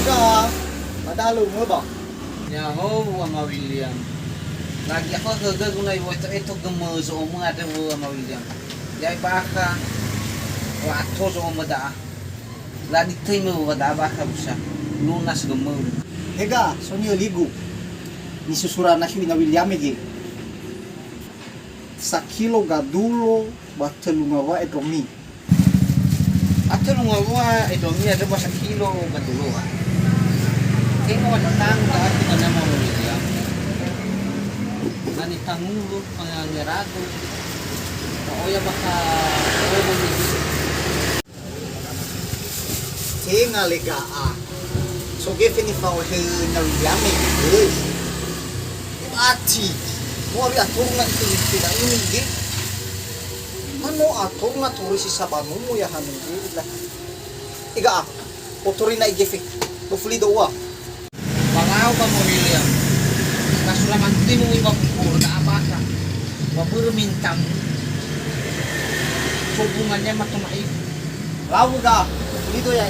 ka, madalo mo ba? Nyaho ama William. Lagi ako gagawin na ito gamuzo mo nga daw ama William. Yay baka wato so mo da. Lagi tayo mo da baka siya. Lunas gamu. Hega, sonyo ligo. Ni susura na hiwi na William ege. Sa kilo gadulo batalungawa edromi. At nung nga ito niya daw sa kilo gadulo ha. Kaya nga wadatang lahat ka na mga William. Manitangulo, pangangirado. Oya baka oya mo Tinga lega so gefe ni fa na William ege. Ati, mo abi atong na ito na ini. Ano atong na turo si sabano mo ya hanin ila. Iga otori na igefe. Hopefully do wa. Pangaw ka mo William. Kasulamanti mo iba puro na abasa. Wapuro mintang. Hubungannya matumai. Lawu ga, hopefully do ya.